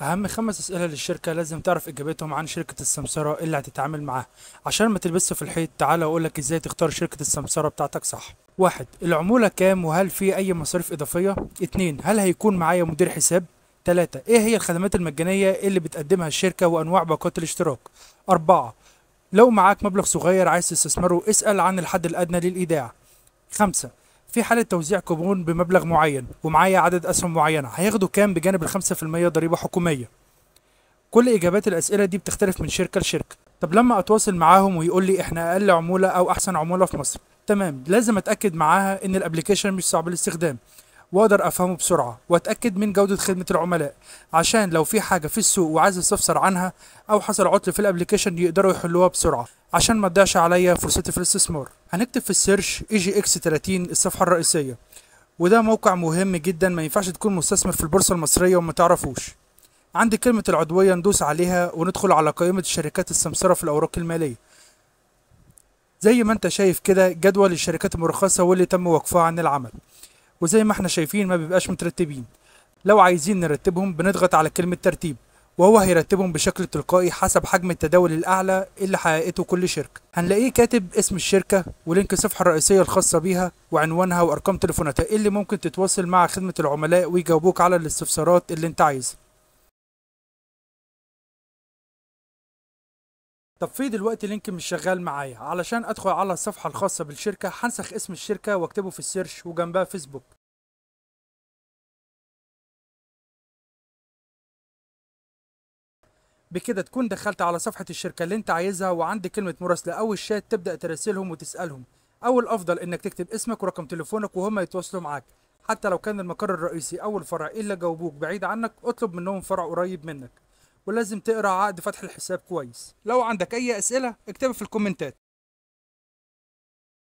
أهم 5 أسئلة للشركة لازم تعرف إجابتهم عن شركة السمسرة اللي هتتعامل معاها. عشان ما تلبسش في الحيط، تعالى أقولك إزاي تختار شركة السمسرة بتاعتك صح. 1. العمولة كام وهل في أي مصاريف إضافية؟ 2. هل هيكون معايا مدير حساب؟ 3. إيه هي الخدمات المجانية اللي بتقدمها الشركة وأنواع باقات الاشتراك؟ 4. لو معاك مبلغ صغير عايز تستثمره، اسأل عن الحد الأدنى للإيداع. 5. في حالة توزيع كوبون بمبلغ معين ومعايا عدد أسهم معينة، هياخدوا كام بجانب ال5% ضريبة حكومية؟ كل إجابات الأسئلة دي بتختلف من شركة لشركة. طب لما أتواصل معاهم ويقول لي إحنا أقل عمولة أو أحسن عمولة في مصر، تمام، لازم أتأكد معاها إن الأبليكيشن مش صعب الاستخدام وأقدر أفهمه بسرعة، وأتأكد من جودة خدمة العملاء، عشان لو في حاجة في السوق وعايز أستفسر عنها أو حصل عطل في الأبليكيشن يقدروا يحلوها بسرعة، عشان ما تضيعش عليا فرصتي في الاستثمار. هنكتب في السيرش اي جي اكس 30 الصفحة الرئيسية، وده موقع مهم جدا، ما ينفعش تكون مستثمر في البورصة المصرية وما تعرفوش. عندي كلمة العضوية ندوس عليها وندخل على قائمة الشركات السمسرة في الأوراق المالية. زي ما انت شايف كده جدول الشركات المرخصة واللي تم وقفها عن العمل، وزي ما احنا شايفين ما بيبقاش مترتبين. لو عايزين نرتبهم بنضغط على كلمة ترتيب، وهو هيرتبهم بشكل تلقائي حسب حجم التداول الأعلى اللي حققته كل شركة. هنلاقيه كاتب اسم الشركة ولينك الصفحة الرئيسية الخاصة بيها وعنوانها وأرقام تليفوناتها اللي ممكن تتواصل مع خدمة العملاء ويجاوبوك على الاستفسارات اللي انت عايزها. طب في دلوقتي لينك مش شغال معايا، علشان ادخل على الصفحة الخاصة بالشركة هنسخ اسم الشركة واكتبه في السيرش وجنبها فيسبوك. بكده تكون دخلت على صفحة الشركة اللي انت عايزها، وعندي كلمة مراسلة او الشات تبدأ تراسلهم وتسألهم، او الافضل انك تكتب اسمك ورقم تليفونك وهم يتواصلوا معاك. حتى لو كان المقر الرئيسي او الفرع اللي جاوبوك بعيد عنك، اطلب منهم فرع قريب منك. ولازم تقرا عقد فتح الحساب كويس. لو عندك اي اسئلة اكتبها في الكومنتات.